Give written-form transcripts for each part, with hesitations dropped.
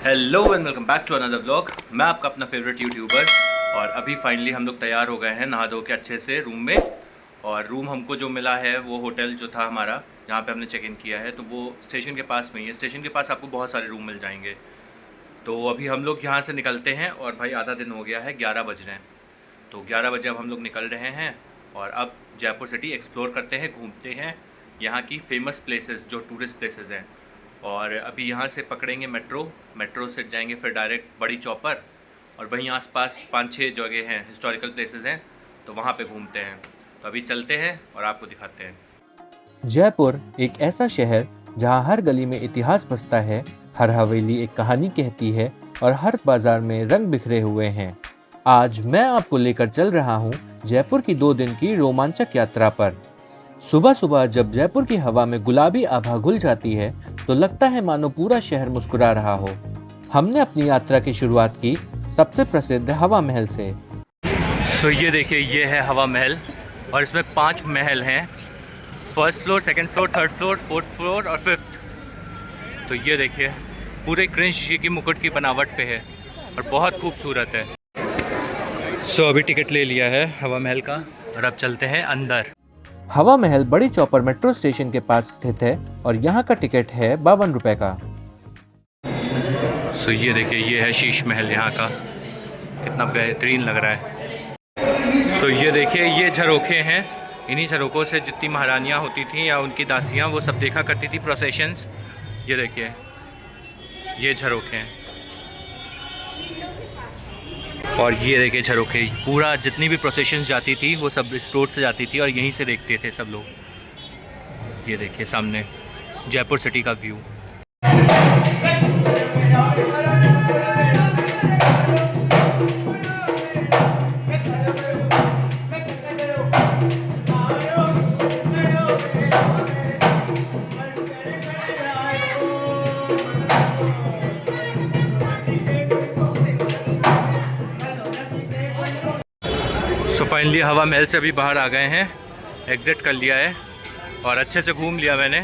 Hello and welcome back to another vlog. मैं आपका अपना फेवरेट यूट्यूबर और अभी फाइनली हम लोग तैयार हो गए हैं नहा धो के अच्छे से रूम में। और रूम हमको जो मिला है वो होटल जो था हमारा जहाँ पे हमने चेक इन किया है तो वो स्टेशन के पास में ही है। स्टेशन के पास आपको बहुत सारे रूम मिल जाएंगे। तो अभी हम लोग यहाँ से निकलते हैं और भाई आधा दिन हो गया है, 11 बज रहे हैं। तो 11 बजे अब हम लोग निकल रहे हैं और अब जयपुर सिटी एक्सप्लोर करते हैं, घूमते हैं यहाँ की फेमस प्लेसेस जो टूरिस्ट प्लेसेस हैं। और अभी यहाँ से पकड़ेंगे मेट्रो से जाएंगे फिर डायरेक्ट बड़ी चौपर और वहीं आसपास 5-6 जगह हैं, हिस्टोरिकल प्लेसेस हैं, तो वहाँ पे घूमते हैं। तो अभी चलते हैं और आपको दिखाते हैं। जयपुर एक ऐसा शहर जहां हर गली में इतिहास बसता है, हर हवेली एक कहानी कहती है और हर बाजार में रंग बिखरे हुए हैं। आज मैं आपको लेकर चल रहा हूं जयपुर की 2 दिन की रोमांचक यात्रा पर। सुबह सुबह जब जयपुर की हवा में गुलाबी आभा घुल जाती है तो लगता है मानो पूरा शहर मुस्कुरा रहा हो। हमने अपनी यात्रा की शुरुआत की सबसे प्रसिद्ध हवा महल से। सो ये देखिए, ये है हवा महल और इसमें 5 महल हैं। First floor, second floor, third floor, fourth floor और फिफ्थ। तो ये देखिए पूरे कृष्ण जी की मुकुट की बनावट पे है और बहुत खूबसूरत है। सो अभी टिकट ले लिया है हवा महल का और अब चलते हैं अंदर। हवा महल बड़ी चौपर मेट्रो स्टेशन के पास स्थित है और यहाँ का टिकट है 52 रुपए का। सो ये देखिए, ये है शीश महल यहाँ का, कितना बेहतरीन लग रहा है। सो ये देखिए, ये झरोखे हैं। इन्हीं झरोखों से जितनी महारानियाँ होती थीं या उनकी दासियाँ वो सब देखा करती थी प्रोसेशंस। ये देखिए, ये झरोखे हैं और ये देखिए झरोखे, पूरा जितनी भी प्रोसेशंस जाती थी वो सब इस रोड से जाती थी और यहीं से देखते थे सब लोग। ये देखिए सामने जयपुर सिटी का व्यू। सो फाइनली हवा महल से अभी बाहर आ गए हैं, एग्ज़िट कर लिया है और अच्छे से घूम लिया मैंने।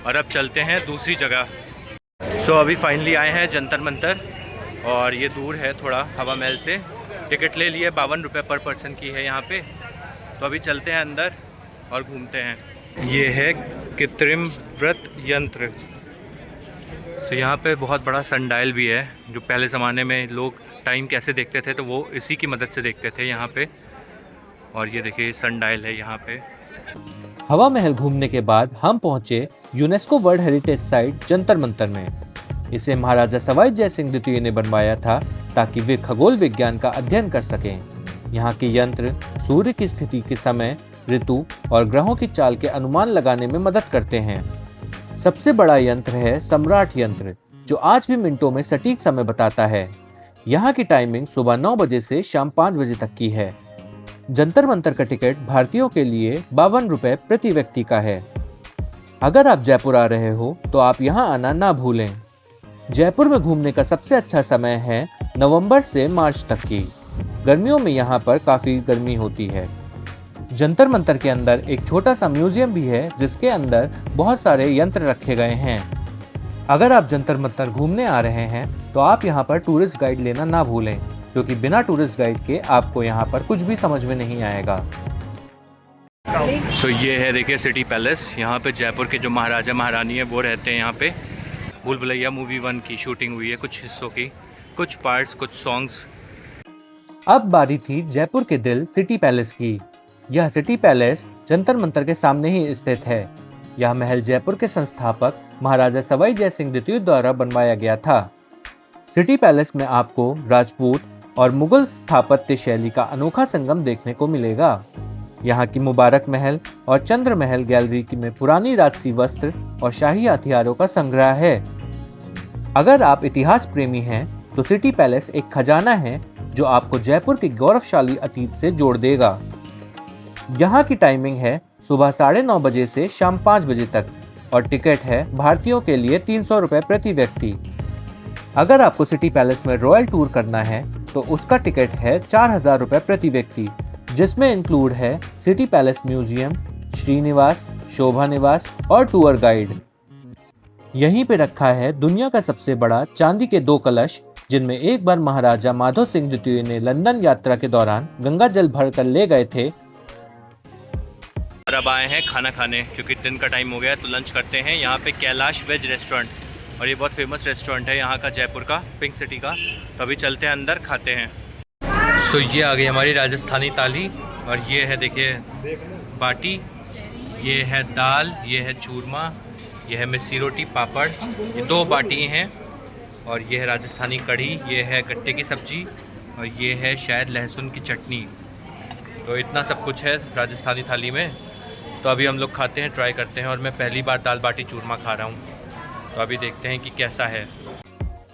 और अब चलते हैं दूसरी जगह। सो अभी फाइनली आए हैं जंतर मंतर और ये दूर है थोड़ा हवा महल से। टिकट ले लिए, 52 रुपये पर पर्सन की है यहाँ पे। तो अभी चलते हैं अंदर और घूमते हैं। ये है कृत्रिम व्रत यंत्र। सो यहाँ पे बहुत बड़ा सनडायल भी है, जो पहले ज़माने में लोग टाइम कैसे देखते थे तो वो इसी की मदद से देखते थे यहाँ पे। और ये देखिए सनडायल है यहाँ पे। हवा महल घूमने के बाद हम पहुंचे UNESCO world heritage site Jantar Mantar में। इसे महाराजा सवाई जय सिंह द्वितीय ने बनवाया था ताकि वे खगोल विज्ञान का अध्ययन कर सकें। यहाँ के यंत्र सूर्य की स्थिति के समय, ऋतु और ग्रहों की चाल के अनुमान लगाने में मदद करते हैं। सबसे बड़ा यंत्र है सम्राट यंत्र, जो आज भी मिनटों में सटीक समय बताता है। यहाँ की टाइमिंग सुबह 9 बजे से शाम 5 बजे तक की है। जंतर मंतर का टिकट भारतीयों के लिए 52 रुपए प्रति व्यक्ति का है। अगर आप जयपुर आ रहे हो तो आप यहाँ आना ना भूलें। जयपुर में घूमने का सबसे अच्छा समय है नवंबर से मार्च तक की। गर्मियों में यहाँ पर काफी गर्मी होती है। जंतर मंतर के अंदर एक छोटा सा म्यूजियम भी है जिसके अंदर बहुत सारे यंत्र रखे गए हैं। अगर आप जंतर मंतर घूमने आ रहे हैं तो आप यहाँ पर टूरिस्ट गाइड लेना ना भूलें, क्योंकि बिना टूरिस्ट गाइड के आपको यहाँ पर कुछ भी समझ में नहीं आएगा। सो ये है देखिए सिटी पैलेस। यहाँ पे जयपुर के जो महाराजा महारानी है वो रहते हैं यहाँ पे। भूल भुलैया मूवी 1 की शूटिंग हुई है, कुछ हिस्सों की, कुछ पार्ट्स, कुछ सॉन्ग्स। अब बारी थी जयपुर के दिल सिटी पैलेस की। यह सिटी पैलेस जंतर मंतर के सामने ही स्थित है। यह महल जयपुर के संस्थापक महाराजा सवाई जय सिंह द्वितीय द्वारा बनवाया गया था। सिटी पैलेस में आपको राजपूत और मुगल स्थापत्य शैली का अनोखा संगम देखने को मिलेगा। यहाँ की मुबारक महल और चंद्र महल गैलरी में पुरानी राजसी वस्त्र और शाही हथियारों का संग्रह है। अगर आप इतिहास प्रेमी हैं तो सिटी पैलेस एक खजाना है जो आपको जयपुर के गौरवशाली अतीत से जोड़ देगा। यहाँ की टाइमिंग है सुबह 9:30 बजे से शाम 5 बजे तक और टिकट है भारतीयों के लिए 300 रुपए प्रति व्यक्ति। अगर आपको सिटी पैलेस में रॉयल टूर करना है तो उसका टिकट है 4000 रुपए प्रति व्यक्ति, जिसमें इंक्लूड है सिटी पैलेस म्यूजियम, श्रीनिवास, शोभा निवास और टूर गाइड। यहीं पे रखा है दुनिया का सबसे बड़ा चांदी के 2 कलश, जिनमें एक बार महाराजा माधो सिंह द्वितीय ने लंदन यात्रा के दौरान गंगा जल भरकर ले गए थे। और अब आए हैं खाना खाने, क्योंकि दिन का टाइम हो गया तो लंच करते हैं यहाँ पे कैलाश वेज रेस्टोरेंट। और ये बहुत फेमस रेस्टोरेंट है यहाँ का, जयपुर का, पिंक सिटी का। तो अभी चलते हैं अंदर, खाते हैं। सो ये आ गई हमारी राजस्थानी थाली। और ये है देखिए बाटी, ये है दाल, ये है चूरमा, ये है मिस्सी रोटी, पापड़, ये 2 बाटी हैं। और ये है राजस्थानी कढ़ी, ये है गट्टे की सब्ज़ी, और ये है शायद लहसुन की चटनी। तो इतना सब कुछ है राजस्थानी थाली में। तो अभी हम लोग खाते हैं, ट्राई करते हैं। और मैं पहली बार दाल बाटी चूरमा खा रहा हूँ, तो अभी देखते हैं कि कैसा है।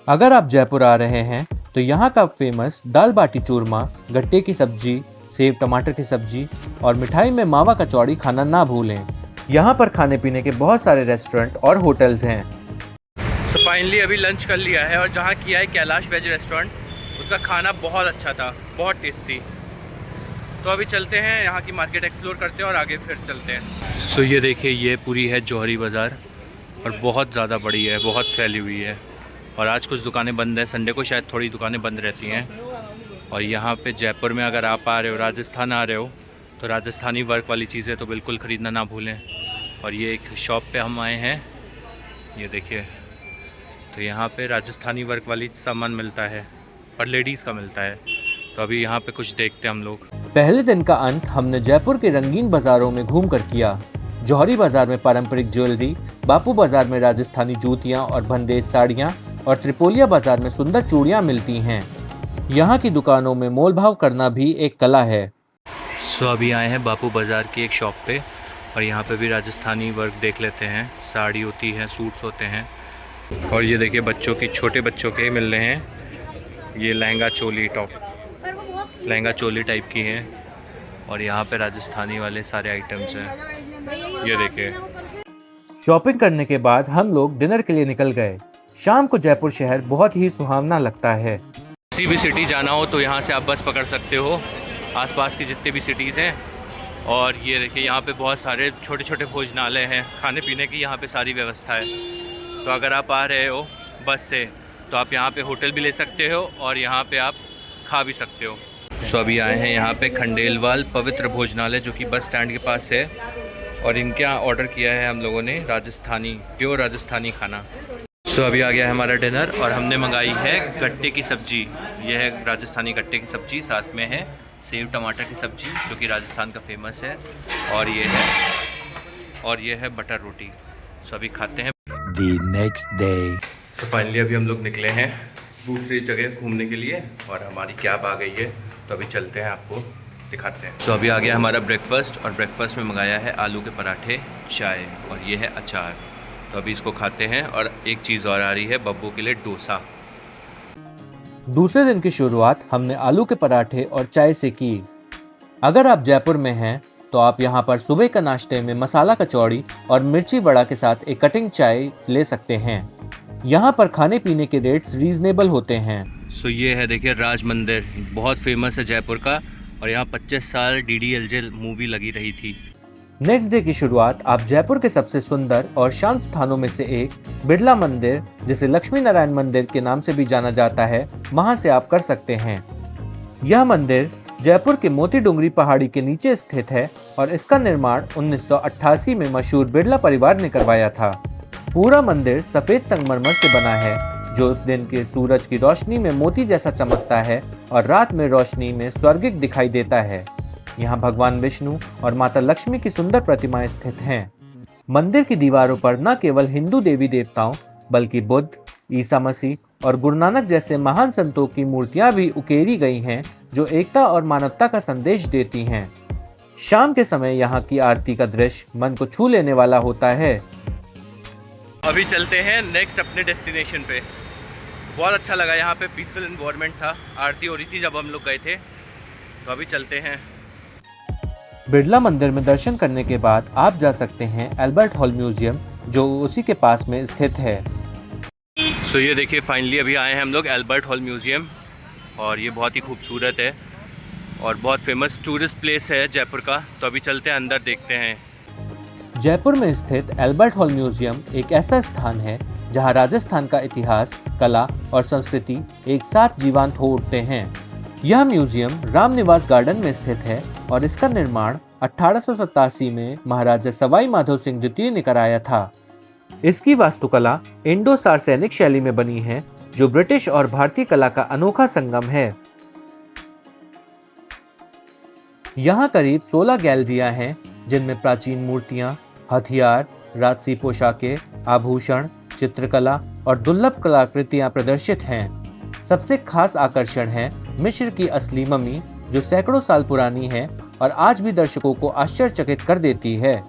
अगर आप जयपुर आ रहे हैं तो यहाँ का फेमस दाल बाटी चूरमा, गट्टे की सब्जी, सेव टमाटर की सब्जी और मिठाई में मावा कचौड़ी खाना ना भूलें। यहाँ पर खाने पीने के बहुत सारे रेस्टोरेंट और होटल्स हैं। सो फाइनली अभी लंच कर लिया है, और जहाँ किया है कैलाश वेज रेस्टोरेंट, उसका खाना बहुत अच्छा था, बहुत टेस्टी। तो अभी चलते हैं यहाँ की मार्केट एक्सप्लोर करते हैं और आगे फिर चलते हैं। सो ये देखिए, ये पूरी है जौहरी बाज़ार, और बहुत ज़्यादा बड़ी है, बहुत फैली हुई है। और आज कुछ दुकानें बंद हैं, संडे को शायद थोड़ी दुकानें बंद रहती हैं। और यहाँ पे जयपुर में अगर आप आ रहे हो, राजस्थान आ रहे हो, तो राजस्थानी वर्क वाली चीज़ें तो बिल्कुल ख़रीदना ना भूलें। और ये एक शॉप पे हम आए हैं, ये देखिए। तो यहाँ पे राजस्थानी वर्क वाली सामान मिलता है, और लेडीज़ का मिलता है। तो अभी यहाँ पे कुछ देखते हैं हम लोग। पहले दिन का अंत हमने जयपुर के रंगीन बाजारों में घूम कर किया। जौहरी बाजार में पारंपरिक ज्वेलरी, बापू बाजार में राजस्थानी जूतियाँ और बंदेज साड़ियाँ, और त्रिपोलिया बाजार में सुंदर चूड़ियाँ मिलती हैं। यहाँ की दुकानों में मोल भाव करना भी एक कला है। सो अभी आए हैं बापू बाज़ार की एक शॉप पे, और यहाँ पे भी राजस्थानी वर्क देख लेते हैं। साड़ी होती है, सूट्स होते हैं। और ये देखिए बच्चों की, छोटे बच्चों के मिल रहे हैं। ये लहंगा चोली टॉप, लहंगा चोली टाइप की है। और यहाँ पे राजस्थानी वाले सारे आइटम्स हैं, ये देखिए। शॉपिंग करने के बाद हम लोग डिनर के लिए निकल गए। शाम को जयपुर शहर बहुत ही सुहावना लगता है। किसी भी सिटी जाना हो तो यहाँ से आप बस पकड़ सकते हो, आसपास की जितने भी सिटीज़ हैं। और ये देखिए यहाँ पे बहुत सारे छोटे छोटे भोजनालय हैं, खाने पीने की यहाँ पे सारी व्यवस्था है। तो अगर आप आ रहे हो बस से, तो आप यहाँ पे होटल भी ले सकते हो, और यहाँ पे आप खा भी सकते हो। सो अभी आए हैं यहाँ पे खंडेलवाल पवित्र भोजनालय, जो कि बस स्टैंड के पास है। और इनके यहाँ ऑर्डर किया है हम लोगों ने राजस्थानी, प्योर राजस्थानी खाना। सो अभी आ गया है हमारा डिनर, और हमने मंगाई है गट्टे की सब्ज़ी। ये है राजस्थानी गट्टे की सब्ज़ी, साथ में है सेव टमाटर की सब्ज़ी, जो कि राजस्थान का फेमस है। और ये है बटर रोटी। सो अभी खाते हैं। The next day. So finally अभी हम लोग निकले हैं दूसरी जगह घूमने के लिए, और हमारी कैब आ गई है। तो अभी चलते हैं, आपको दिखाते हैं। सो अभी आ गया हमारा ब्रेकफास्ट, और ब्रेकफास्ट में मंगाया है आलू के पराठे, चाय, और ये है अचार। तो अभी इसको खाते हैं। और एक चीज़ और आ रही है बब्बू के लिए, डोसा। दूसरे दिन की शुरुआत हमने आलू के पराठे और चाय से की। अगर आप जयपुर में हैं तो आप यहाँ पर सुबह का नाश्ते में मसाला कचौड़ी और मिर्ची वड़ा के साथ एक कटिंग चाय ले सकते हैं। यहाँ पर खाने पीने के रेट्स रीजनेबल होते हैं। सो ये है देखिए राज मंदिर, बहुत फेमस है जयपुर का, और यहाँ 25 साल DDLJ मूवी लगी रही थी। नेक्स्ट डे की शुरुआत आप जयपुर के सबसे सुंदर और शांत स्थानों में से एक बिरला मंदिर, जिसे लक्ष्मी नारायण मंदिर के नाम से भी जाना जाता है, वहां से आप कर सकते हैं। यह मंदिर जयपुर के मोती डूंगरी पहाड़ी के नीचे स्थित है, और इसका निर्माण 1988 में मशहूर बिरला परिवार ने करवाया था। पूरा मंदिर सफेद संगमरमर से बना है, जो दिन के सूरज की रोशनी में मोती जैसा चमकता है और रात में रोशनी में स्वर्गिक दिखाई देता है। यहाँ भगवान विष्णु और माता लक्ष्मी की सुंदर प्रतिमाएं स्थित हैं। मंदिर की दीवारों पर न केवल हिंदू देवी देवताओं, बल्कि बुद्ध, ईसा मसीह और गुरु नानक जैसे महान संतों की मूर्तियां भी उकेरी गई हैं, जो एकता और मानवता का संदेश देती हैं। शाम के समय यहाँ की आरती का दृश्य मन को छू लेने वाला होता है। अभी चलते हैं नेक्स्ट अपने डेस्टिनेशन पे। बहुत अच्छा लगा, यहाँ पे पीसफुल इन्वायरमेंट था। आरती हो रही थी जब हम लोग गए थे। तो अभी चलते हैं। बिरला मंदिर में दर्शन करने के बाद आप जा सकते हैं एल्बर्ट हॉल म्यूजियम, जो उसी के पास में स्थित है। सो ये देखिए फाइनली अभी आए हैं हम लोग एल्बर्ट हॉल म्यूजियम, और ये बहुत ही खूबसूरत है और बहुत फेमस टूरिस्ट प्लेस है जयपुर का। तो अभी चलते हैं अंदर, देखते हैं। जयपुर में स्थित एल्बर्ट हॉल म्यूजियम एक ऐसा स्थान है जहां राजस्थान का इतिहास, कला और संस्कृति एक साथ जीवंत हो उठते हैं। यह म्यूजियम रामनिवास गार्डन में स्थित है और इसका निर्माण 1887 में महाराजा सवाई माधो सिंह द्वितीय ने कराया था। इसकी वास्तुकला इंडो सार्सेनिक शैली में बनी है, जो ब्रिटिश और भारतीय कला का अनोखा संगम है। यहाँ करीब 16 गैलरियां हैं, जिनमें प्राचीन मूर्तियां, हथियार, राजसी पोशाकें, आभूषण, चित्रकला और दुर्लभ कलाकृतियां प्रदर्शित हैं। सबसे खास आकर्षण है मिस्र की असली मम्मी, जो सैकड़ों साल पुरानी है और आज भी दर्शकों को आश्चर्यचकित कर देती है।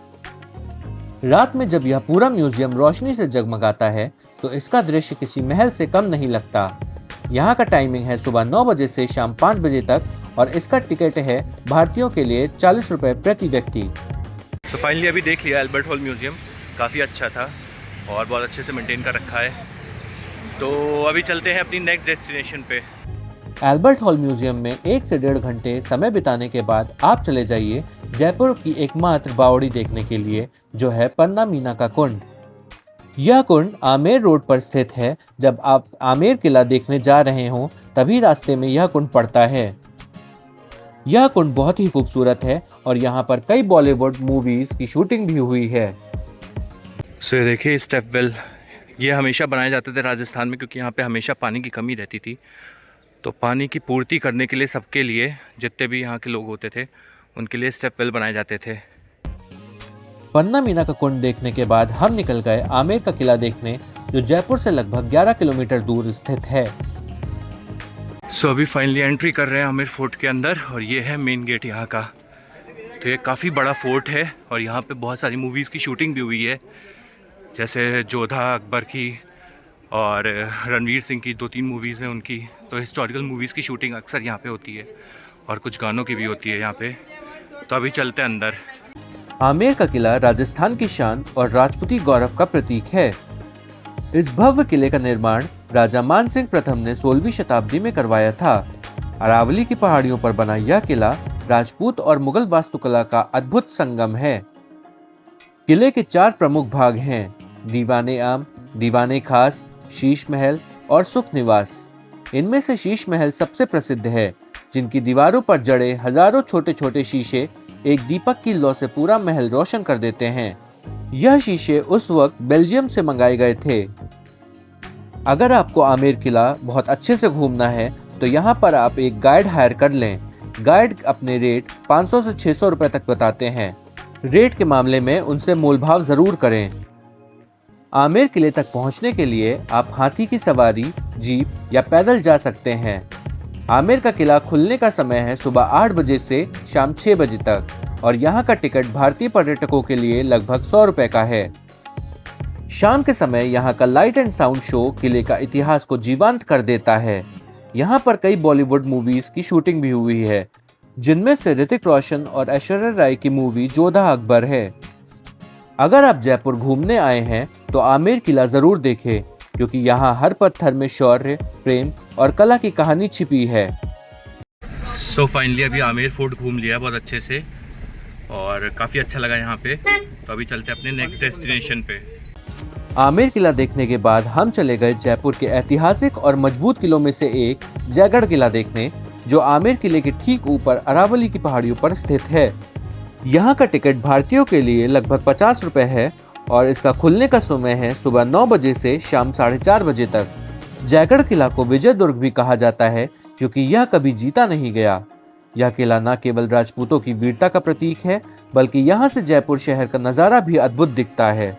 रात में जब यह पूरा म्यूजियम रोशनी से जगमगाता है तो इसका दृश्य किसी महल से कम नहीं लगता। यहाँ का टाइमिंग है सुबह 9 बजे से शाम 5 बजे तक और इसका टिकट है भारतीयों के लिए 40 रुपए प्रति व्यक्ति। सो फाइनली अभी देख लिया एल्बर्ट हॉल म्यूजियम, काफ़ी अच्छा था और बहुत अच्छे से मेंटेन कर रखा है। तो अभी चलते हैं अपनी नेक्स्ट डेस्टिनेशन पे। एल्बर्ट हॉल म्यूजियम में 1 से 1.5 घंटे समय बिताने के बाद आप चले जाइए जयपुर की एकमात्र बावड़ी देखने के लिए, जो है पन्ना मीना का कुंड। यह कुंड आमेर रोड पर स्थित है। जब आप आमेर किला देखने जा रहे हों तभी रास्ते में यह कुंड पड़ता है। यह कुंड बहुत ही खूबसूरत है और यहाँ पर कई बॉलीवुड मूवीज की शूटिंग भी हुई है। सो ये देखिए स्टेप वेल, ये हमेशा बनाए जाते थे राजस्थान में, क्योंकि यहाँ पे हमेशा पानी की कमी रहती थी। तो पानी की पूर्ति करने के लिए सबके लिए, जितने भी यहाँ के लोग होते थे उनके लिए स्टेप वेल बनाए जाते थे। पन्ना मीना का कुंड देखने के बाद हम निकल गए आमेर का किला देखने, जो जयपुर से लगभग 11 किलोमीटर दूर स्थित है। सो अभी फाइनली एंट्री कर रहे हैं आमेर फोर्ट के अंदर और ये है मेन गेट यहाँ का। तो ये काफ़ी बड़ा फोर्ट है और यहाँ पे बहुत सारी मूवीज़ की शूटिंग भी हुई है, जैसे जोधा अकबर की और रणवीर सिंह की 2-3 मूवीज़ हैं उनकी। तो हिस्टोरिकल मूवीज़ की शूटिंग अक्सर यहाँ पे होती है और कुछ गानों की भी होती है यहाँ पे। तो अभी चलते हैं अंदर। आमेर का किला राजस्थान की शान और राजपूती गौरव का प्रतीक है। इस भव्य किले का निर्माण राजा मान सिंह प्रथम ने 16वीं शताब्दी में करवाया था। अरावली की पहाड़ियों पर बना यह किला राजपूत और मुगल वास्तुकला का अद्भुत संगम है। किले के 4 प्रमुख भाग हैं: दीवाने आम, दीवाने खास, शीश महल और सुख निवास। इनमें से शीश महल सबसे प्रसिद्ध है, जिनकी दीवारों पर जड़े हजारों छोटे छोटे शीशे एक दीपक की लौ से पूरा महल रोशन कर देते हैं। यह शीशे उस वक्त बेल्जियम से मंगाए गए थे। अगर आपको आमेर किला बहुत अच्छे से घूमना है तो यहाँ पर आप एक गाइड हायर कर लें। गाइड अपने रेट 500 से 600 रुपए तक बताते हैं। रेट के मामले में उनसे मोलभाव जरूर करें। आमेर किले तक पहुंचने के लिए आप हाथी की सवारी, जीप या पैदल जा सकते हैं। आमेर का किला खुलने का समय है सुबह 8 बजे से शाम 6 बजे तक और यहाँ का टिकट भारतीय पर्यटकों के लिए लगभग 100 रुपए का है। शाम के समय यहाँ का लाइट एंड साउंड शो किले का इतिहास को जीवंत कर देता है। यहाँ पर कई बॉलीवुड मूवीज की शूटिंग भी हुई है, जिनमें से ऋतिक रोशन और ऐश्वर्या राय की मूवी जोधा अकबर है। अगर आप जयपुर घूमने आए हैं तो आमेर किला जरूर देखें, क्योंकि यहाँ हर पत्थर में शौर्य, प्रेम और कला की कहानी छिपी है। सो फाइनली अभी आमेर फोर्ट घूम लिया बहुत अच्छे से और काफ़ी अच्छा लगा यहाँ पे। तो अभी चलते हैं अपने नेक्स्ट डेस्टिनेशन पे। आमेर किला देखने के बाद हम चले गए जयपुर के ऐतिहासिक और मजबूत किलों में से एक जयगढ़ किला देखने, जो आमेर किले के ठीक ऊपर अरावली की पहाड़ियों पर स्थित है। यहाँ का टिकट भारतीयों के लिए लगभग 50 रुपए है और इसका खुलने का समय है सुबह 9 बजे से शाम 4:30 बजे तक। जयगढ़ किला को विजय दुर्ग भी कहा जाता है, क्योंकि यह कभी जीता नहीं गया। यह किला न केवल राजपूतों की वीरता का प्रतीक है, बल्कि यहाँ से जयपुर शहर का नज़ारा भी अद्भुत दिखता है।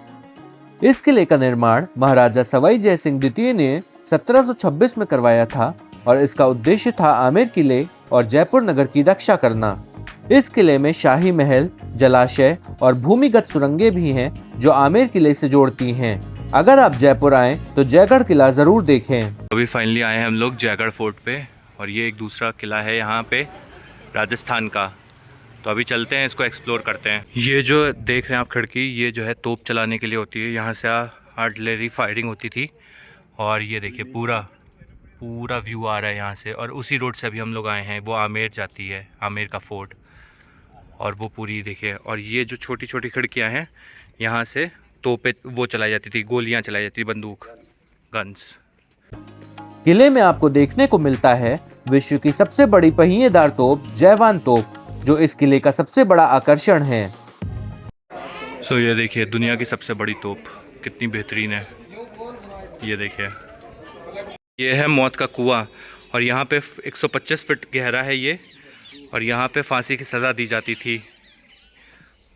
इस किले का निर्माण महाराजा सवाई जय सिंह द्वितीय ने 1726 में करवाया था और इसका उद्देश्य था आमेर किले और जयपुर नगर की रक्षा करना। इस किले में शाही महल, जलाशय और भूमिगत सुरंगें भी हैं, जो आमेर किले से जोड़ती हैं। अगर आप जयपुर आएं तो जयगढ़ किला जरूर देखें। अभी फाइनली आए हैं हम लोग जयगढ़ फोर्ट पे और ये एक दूसरा किला है यहाँ पे राजस्थान का। तो अभी चलते हैं, इसको एक्सप्लोर करते हैं। ये जो देख रहे हैं आप खिड़की, ये जो है तोप चलाने के लिए होती है। यहाँ से आर्टिलरी फायरिंग होती थी और ये देखिए पूरा व्यू आ रहा है यहाँ से। और उसी रोड से अभी हम लोग आए हैं, वो आमेर जाती है, आमेर का फोर्ट। और वो पूरी देखिए, और ये जो छोटी छोटी खिड़कियां हैं, यहाँ से तोपें वो चलाई जाती थी, गोलियां चलाई जाती थी, बंदूक, गन्स। किले में आपको देखने को मिलता है विश्व की सबसे बड़ी पहिएदार तोप जयवान तोप, जो इस किले का सबसे बड़ा आकर्षण है। सो ये देखिए दुनिया की सबसे बड़ी तोप कितनी बेहतरीन है। ये देखिए, ये है मौत का कुआं, और यहाँ पे 125 फीट गहरा है ये, और यहाँ पे फांसी की सज़ा दी जाती थी।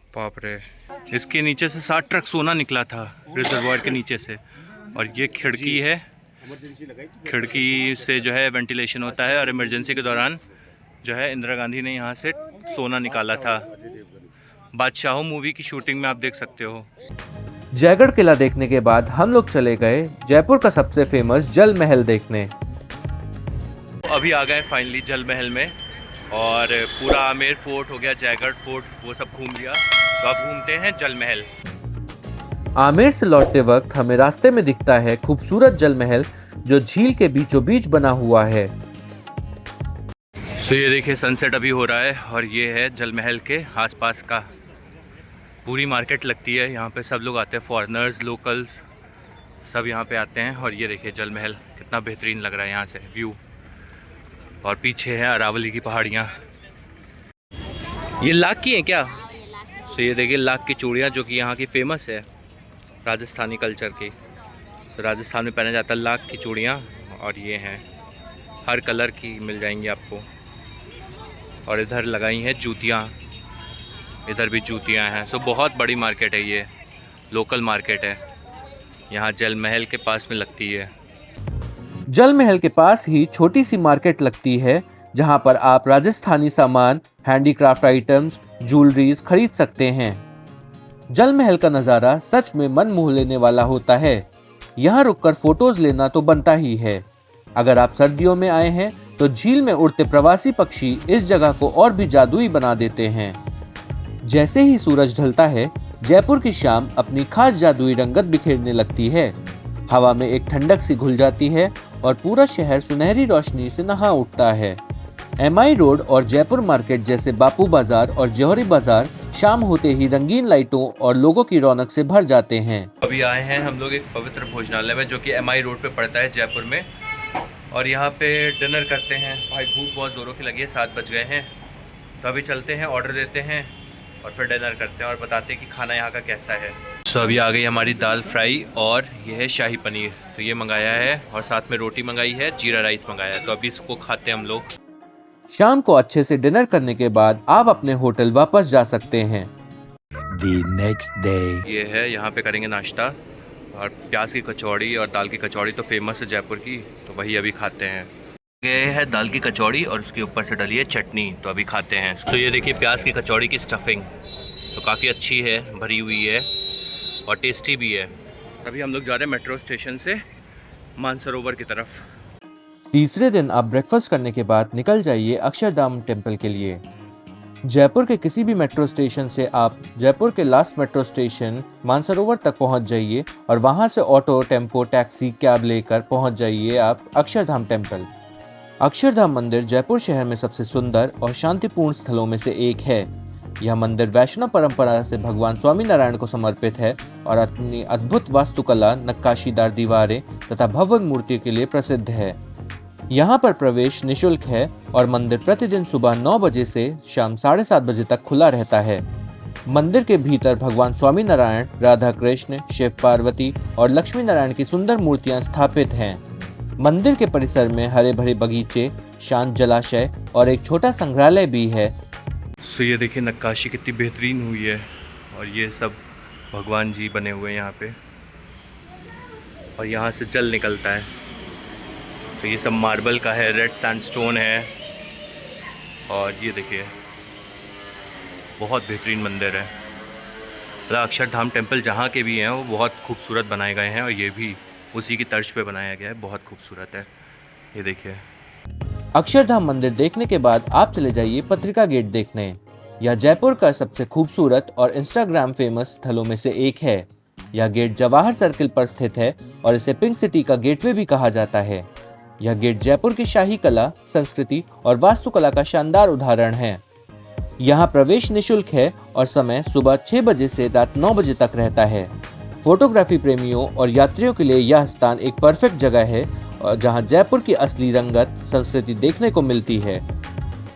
बाप रे, इसके नीचे से 60 ट्रक सोना निकला था रिजर्वायर के नीचे से। और ये खिड़की है, खिड़की से जो है वेंटिलेशन होता है, और इमरजेंसी के दौरान जो है इंदिरा गांधी ने यहाँ से सोना निकाला था। बादशाहो मूवी की शूटिंग में आप देख सकते हो। जयगढ़ किला देखने के बाद हम लोग चले गए जयपुर का सबसे फेमस जल महल देखने। अभी आ गए फाइनली जल महल में, और पूरा आमेर फोर्ट हो गया, जयगढ़ फोर्ट वो सब घूम लिया। तो अब घूमते हैं जल महल। आमेर से लौटते वक्त हमें रास्ते में दिखता है खूबसूरत जल महल, जो झील के बीचों बीच बना हुआ है। तो ये देखिए सनसेट अभी हो रहा है, और ये है जल महल के आसपास का पूरी मार्केट लगती है। यहाँ पे सब लोग आते हैं, फॉरेनर्स, लोकल्स सब यहाँ पे आते हैं। और ये देखिए जल महल कितना बेहतरीन लग रहा है यहाँ से व्यू, और पीछे है अरावली की पहाड़ियाँ। ये लाख की हैं क्या? तो ये देखिए लाख की चूड़ियाँ, जो कि यहाँ की फेमस है राजस्थानी कल्चर की। तो राजस्थान में पहना जाता है लाख की चूड़ियाँ, और ये हैं हर कलर की मिल जाएंगी आपको। और इधर लगाई हैं जूतियाँ, इधर भी जूतियाँ हैं। सो बहुत बड़ी मार्केट है ये, लोकल मार्केट है, यहाँ जल महल के पास में लगती है। जल महल के पास ही छोटी सी मार्केट लगती है, जहां पर आप राजस्थानी सामान, हैंडीक्राफ्ट आइटम्स, ज्वेलरीज खरीद सकते हैं। जल महल का नज़ारा सच में मन मोह लेने वाला होता है। यहाँ रुककर फोटोज लेना तो बनता ही है। अगर आप सर्दियों में आए हैं तो झील में उड़ते प्रवासी पक्षी इस जगह को और भी जादुई बना देते हैं। जैसे ही सूरज ढलता है, जयपुर की शाम अपनी खास जादुई रंगत बिखेरने लगती है। हवा में एक ठंडक सी घुल जाती है, और पूरा शहर सुनहरी रोशनी से नहा उठता है। MI रोड और जयपुर मार्केट जैसे बापू बाजार और जौहरी बाजार शाम होते ही रंगीन लाइटों और लोगों की रौनक से भर जाते हैं। अभी आए हैं हम लोग एक पवित्र भोजनालय में, जो कि MI रोड पे पड़ता है जयपुर में, और यहाँ पे डिनर करते हैं। भाई भूख बहुत ज़ोरों की लगी है, 7 बज गए हैं। तो अभी चलते हैं, ऑर्डर देते हैं, और फिर डिनर करते हैं और बताते हैं कि खाना यहाँ का कैसा है। सो अभी आ गई हमारी दाल फ्राई, और ये है शाही पनीर, तो ये मंगाया है, और साथ में रोटी मंगाई है, जीरा राइस मंगाया है। तो अभी इसको खाते हैं हम लोग। शाम को अच्छे से डिनर करने के बाद आप अपने होटल वापस जा सकते हैं। The next day. ये है, यहाँ पे करेंगे नाश्ता, और प्याज की कचौड़ी और दाल की कचौड़ी तो फेमस है जयपुर की, तो वही अभी खाते हैं। ये है दाल की कचौड़ी, और उसके ऊपर से डली है चटनी, तो अभी खाते हैं। तो ये देखिए प्याज की कचौड़ी की स्टफिंग तो काफ़ी अच्छी है, भरी हुई है, और टेस्टी भी है। अभी हम लोग जा रहे हैं मेट्रो स्टेशन से मानसरोवर की तरफ। तीसरे दिन आप ब्रेकफास्ट करने के बाद निकल जाइए अक्षरधाम टेम्पल के लिए। जयपुर के किसी भी मेट्रो स्टेशन से आप जयपुर के लास्ट मेट्रो स्टेशन मानसरोवर तक पहुंच जाइए, और वहां से ऑटो, टेम्पो, टैक्सी, कैब लेकर पहुंच जाइए आप अक्षरधाम टेम्पल। अक्षरधाम मंदिर जयपुर शहर में सबसे सुंदर और शांतिपूर्ण स्थलों में से एक है। यह मंदिर वैष्णव परंपरा से भगवान स्वामी नारायण को समर्पित है, और अपनी अद्भुत वास्तुकला, नक्काशीदार दीवारें तथा भव्य मूर्तियों के लिए प्रसिद्ध है। यहाँ पर प्रवेश निशुल्क है, और मंदिर प्रतिदिन सुबह 9 बजे से शाम 7:30 बजे तक खुला रहता है। मंदिर के भीतर भगवान स्वामी नारायण, राधा कृष्ण, शिव पार्वती और लक्ष्मी नारायण की सुंदर मूर्तियां स्थापित हैं। मंदिर के परिसर में हरे भरे बगीचे, शांत जलाशय और एक छोटा संग्रहालय भी है। सो ये देखिए नक्काशी कितनी बेहतरीन हुई है, और ये सब भगवान जी बने हुए हैं यहाँ पे, और यहाँ से जल निकलता है। तो ये सब मार्बल का है, रेड सैंडस्टोन है, और ये देखिए बहुत बेहतरीन मंदिर है। मतलब अक्षरधाम टेम्पल जहाँ के भी हैं वो बहुत खूबसूरत बनाए गए हैं, और ये भी उसी की तर्ज पे बनाया गया है, बहुत खूबसूरत है। ये देखिए। अक्षरधाम मंदिर देखने के बाद आप चले जाइए पत्रिका गेट देखने। यह जयपुर का सबसे खूबसूरत और इंस्टाग्राम फेमस स्थलों में से एक है। यह गेट जवाहर सर्किल पर स्थित है, और इसे पिंक सिटी का गेटवे भी कहा जाता है। यह गेट जयपुर की शाही कला, संस्कृति और वास्तुकला का शानदार उदाहरण है। यहाँ प्रवेश निशुल्क है और समय सुबह 6 बजे से रात 9 बजे तक रहता है। फोटोग्राफी प्रेमियों और यात्रियों के लिए यह स्थान एक परफेक्ट जगह है जहाँ जयपुर की असली रंगत संस्कृति देखने को मिलती है।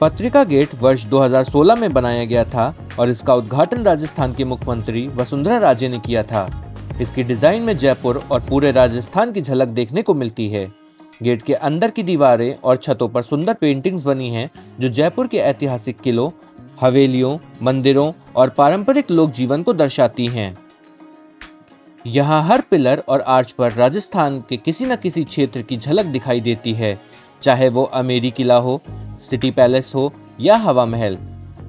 पत्रिका गेट वर्ष 2016 में बनाया गया था और इसका उद्घाटन राजस्थान के मुख्यमंत्री वसुंधरा राजे ने किया था। इसकी डिजाइन में जयपुर और पूरे राजस्थान की झलक देखने को मिलती है। गेट के अंदर की दीवारें और छतों पर सुंदर पेंटिंग्स बनी हैं जो जयपुर के ऐतिहासिक किलों, हवेलियों, मंदिरों और पारंपरिक लोक जीवन को दर्शाती हैं। यहाँ हर पिलर और आर्च पर राजस्थान के किसी न किसी क्षेत्र की झलक दिखाई देती है, चाहे वो अमेरी किला हो, सिटी पैलेस हो या हवा महल।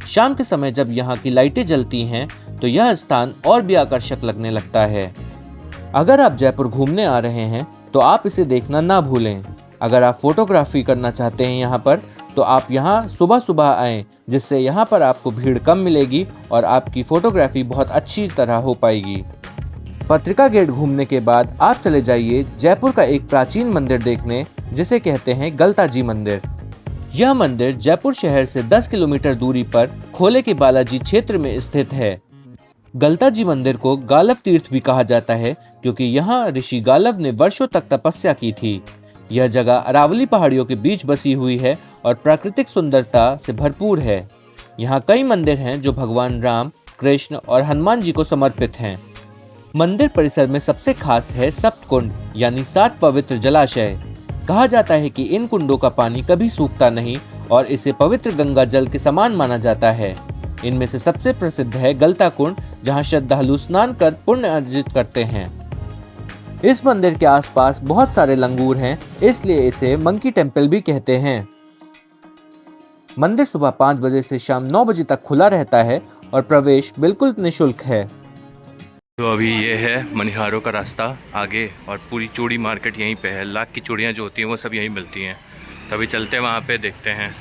शाम के समय जब यहाँ की लाइटें जलती हैं तो यह स्थान और भी आकर्षक लगने लगता है। अगर आप जयपुर घूमने आ रहे हैं तो आप इसे देखना ना भूलें। अगर आप फोटोग्राफी करना चाहते हैं यहाँ पर तो आप यहाँ सुबह सुबह आएं, जिससे यहाँ पर आपको भीड़ कम मिलेगी और आपकी फोटोग्राफी बहुत अच्छी तरह हो पाएगी। पत्रिका गेट घूमने के बाद आप चले जाइए जयपुर का एक प्राचीन मंदिर देखने, जिसे कहते हैं गलता जी मंदिर। यह मंदिर जयपुर शहर से 10 किलोमीटर दूरी पर खोले के बालाजी क्षेत्र में स्थित है। गलता जी मंदिर को गालव तीर्थ भी कहा जाता है क्योंकि यहाँ ऋषि गालव ने वर्षों तक तपस्या की थी। यह जगह अरावली पहाड़ियों के बीच बसी हुई है और प्राकृतिक सुंदरता से भरपूर है। यहाँ कई मंदिर हैं जो भगवान राम, कृष्ण और हनुमान जी को समर्पित हैं। मंदिर परिसर में सबसे खास है सप्तकुंड यानी 7 पवित्र जलाशय। कहा जाता है कि इन कुंडों का पानी कभी सूखता नहीं और इसे पवित्र गंगा जल के समान माना जाता है। इनमें से सबसे प्रसिद्ध है गलता कुंड, जहां श्रद्धालु स्नान कर पुण्य अर्जित करते हैं। इस मंदिर के आसपास बहुत सारे लंगूर हैं, इसलिए इसे मंकी टेम्पल भी कहते हैं। मंदिर सुबह 5 बजे से शाम 9 बजे तक खुला रहता है और प्रवेश बिल्कुल निःशुल्क है। तो अभी ये है मनिहारों का रास्ता आगे और पूरी चूड़ी मार्केट यहीं पे है। लाख की चूड़ियाँ जो होती हैं वो सब यहीं मिलती हैं। तो अभी चलते हैं वहाँ पे, देखते हैं।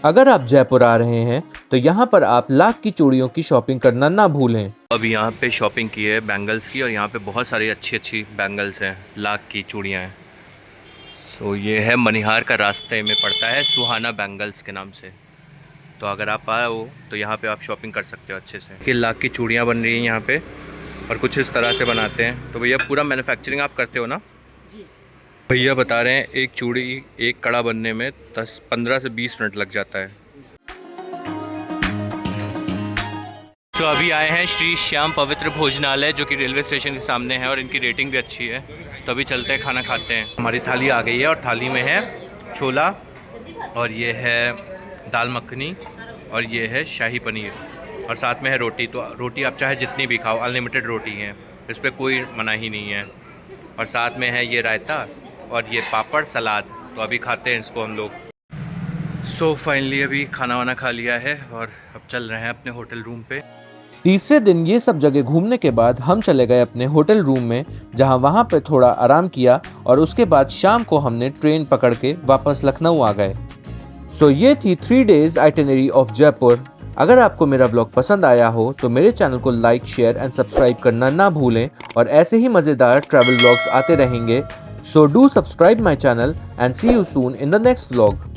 अगर आप जयपुर आ रहे हैं तो यहाँ पर आप लाख की चूड़ियों की शॉपिंग करना ना भूलें। अभी यहाँ पे शॉपिंग की है बैंगल्स की और यहाँ पे बहुत सारी अच्छी अच्छी बैंगल्स हैं, लाख की चूड़ियाँ हैं। तो ये है मनिहार का रास्ते में पड़ता है, सुहाना बैंगल्स के नाम से। तो अगर आप आए हो तो यहाँ पे आप शॉपिंग कर सकते हो अच्छे से। कि लाख की चूड़ियाँ बन रही हैं यहाँ पे और कुछ इस तरह से बनाते हैं। तो भैया पूरा मैन्युफैक्चरिंग आप करते हो ना? जी। भैया बता रहे हैं एक चूड़ी, एक कड़ा बनने में 15 से 20 मिनट लग जाता है। तो अभी आए हैं श्री श्याम पवित्र भोजनालय जो कि रेलवे स्टेशन के सामने है और इनकी रेटिंग भी अच्छी है। तो अभी चलते हैं, खाना खाते हैं। हमारी थाली आ गई है और थाली में है छोला और ये है दाल मखनी और ये है शाही पनीर और साथ में है रोटी। तो रोटी आप चाहे जितनी भी खाओ, अनलिमिटेड रोटी है, इस पर कोई मनाही नहीं है। और साथ में है ये रायता और ये पापड़, सलाद। तो अभी खाते हैं इसको हम लोग। सो फाइनली अभी खाना वाना खा लिया है और अब चल रहे हैं अपने होटल रूम पे। तीसरे दिन ये सब जगह घूमने के बाद हम चले गए अपने होटल रूम में, जहां वहां पे थोड़ा आराम किया और उसके बाद शाम को हमने ट्रेन पकड़ के वापस लखनऊ आ गए। सो ये थी 3 डेज आइटिनरी ऑफ जयपुर। अगर आपको मेरा ब्लॉग पसंद आया हो तो मेरे चैनल को लाइक, शेयर एंड सब्सक्राइब करना ना भूलें और ऐसे ही मज़ेदार ट्रैवल व्लॉग्स आते रहेंगे। So do subscribe my channel and see you soon in the next vlog.